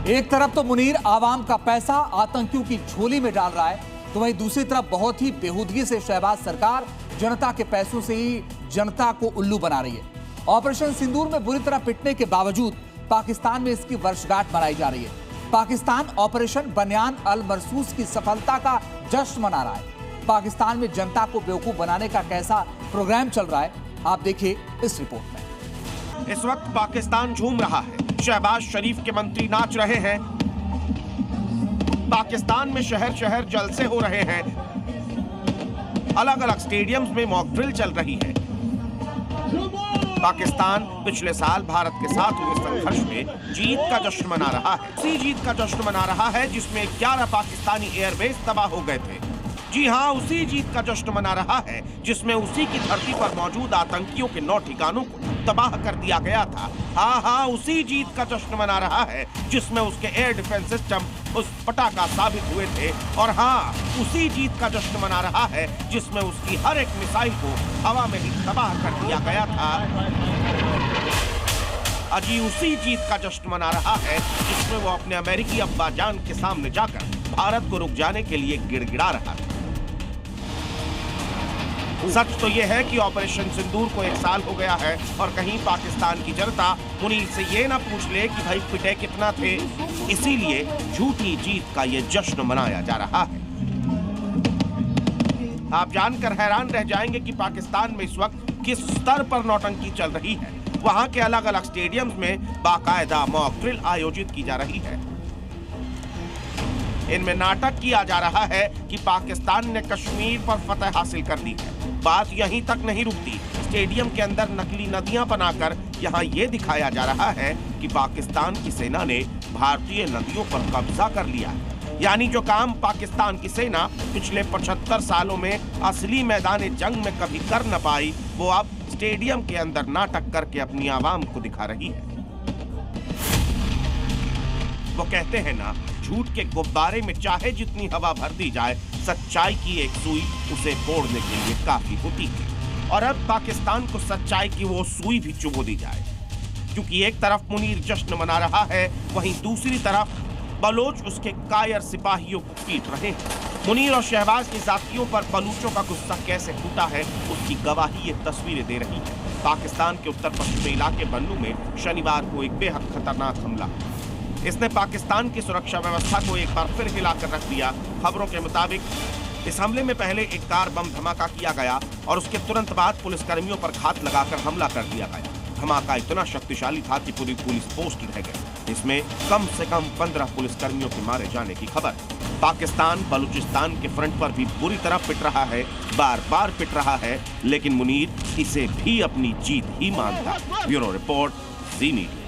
एक तरफ तो मुनीर आवाम का पैसा आतंकियों की झोली में डाल रहा है, तो वहीं दूसरी तरफ बहुत ही बेहूदगी से शहबाज सरकार जनता के पैसों से ही जनता को उल्लू बना रही है। ऑपरेशन सिंदूर में बुरी तरह पिटने के बावजूद पाकिस्तान में इसकी वर्षगांठ मनाई जा रही है। पाकिस्तान ऑपरेशन बनियान अल मरसूस की सफलता का जश्न मना रहा है। पाकिस्तान में जनता को बेवकूफ बनाने का कैसा प्रोग्राम चल रहा है, आप देखिए इस रिपोर्ट में। इस वक्त पाकिस्तान झूम रहा है, शहबाज शरीफ के मंत्री नाच रहे हैं, पाकिस्तान में शहर शहर जलसे हो रहे हैं, अलग अलग स्टेडियम्स में मॉक ड्रिल चल रही है। पाकिस्तान पिछले साल भारत के साथ हुए संघर्ष में जीत का जश्न मना रहा है। उसी जीत का जश्न मना रहा है जिसमें 11 पाकिस्तानी एयरबेस तबाह हो गए थे। जी हाँ, उसी जीत का जश्न मना रहा है जिसमें उसी की धरती पर मौजूद आतंकियों के 9 ठिकानों को तबाह कर दिया गया था। हाँ, उसी जीत का जश्न मना रहा है जिसमें उसके एयर डिफेंस सिस्टम उस पटाखा साबित हुए थे। और हाँ, उसी जीत का जश्न मना रहा है जिसमें उसकी हर एक मिसाइल को हवा में ही तबाह कर दिया गया था। अजी उसी जीत का जश्न मना रहा है जिसमें वो अपने अमेरिकी अब्बा जान के सामने जाकर भारत को रुक जाने के लिए गिड़गिड़ा रहा था। सच तो यह है कि ऑपरेशन सिंदूर को 1 साल हो गया है और कहीं पाकिस्तान की जनता मुनीर से ये ना पूछ ले कि भाई पिटे कितना थे। इसीलिए झूठी जीत का ये जश्न मनाया जा रहा है। आप जानकर हैरान रह जाएंगे कि पाकिस्तान में इस वक्त किस स्तर पर नौटंकी चल रही है। वहां के अलग अलग स्टेडियम्स में बाकायदा मॉक ड्रिल आयोजित की जा रही है। इनमें नाटक किया जा रहा है कि पाकिस्तान ने कश्मीर पर फतह हासिल कर ली है। बात यहीं तक नहीं रुकती, स्टेडियम के अंदर नकली नदियां बनाकर यहां ये दिखाया जा रहा है कि पाकिस्तान की सेना ने भारतीय नदियों पर कब्जा कर लिया है। यानी जो काम पाकिस्तान की सेना पिछले 75 सालों में असली मैदान जंग में कभी कर न पाई, वो अब स्टेडियम के अंदर नाटक करके अपनी आवाम को दिखा रही है। वो कहते हैं ना, झूठ के गुब्बारे में चाहे जितनी हवा भर दी जाए, सच्चाई की एक सुई उसे फोड़ने के लिए काफी होती है। और अब पाकिस्तान को सच्चाई की वो सुई भी चुभो दी जाए, क्योंकि एक तरफ मुनीर जश्न मना रहा है, वहीं दूसरी तरफ बलोच उसके कायर सिपाहियों को पीट रहे हैं। मुनीर और शहबाज के साथियों पर बलूचों का गुस्सा कैसे फूटा है, उसकी गवाही ये तस्वीरें दे रही है। पाकिस्तान के उत्तर पश्चिमी इलाके बन्नू में शनिवार को एक बेहद खतरनाक हमला, इसने पाकिस्तान की सुरक्षा व्यवस्था को एक बार फिर हिलाकर रख दिया। खबरों के मुताबिक इस हमले में पहले एक कार बम धमाका किया गया और उसके तुरंत बाद पुलिसकर्मियों पर घात लगाकर हमला कर दिया गया। धमाका इतना शक्तिशाली था कि पूरी पुलिस पोस्ट रह गई। इसमें कम से कम 15 पुलिसकर्मियों के मारे जाने की खबर। पाकिस्तान बलूचिस्तान के फ्रंट पर भी बुरी तरह पिट रहा है, बार बार पिट रहा है, लेकिन मुनीर इसे भी अपनी जीत ही मानता। ब्यूरो रिपोर्ट, ज़ी मीडिया।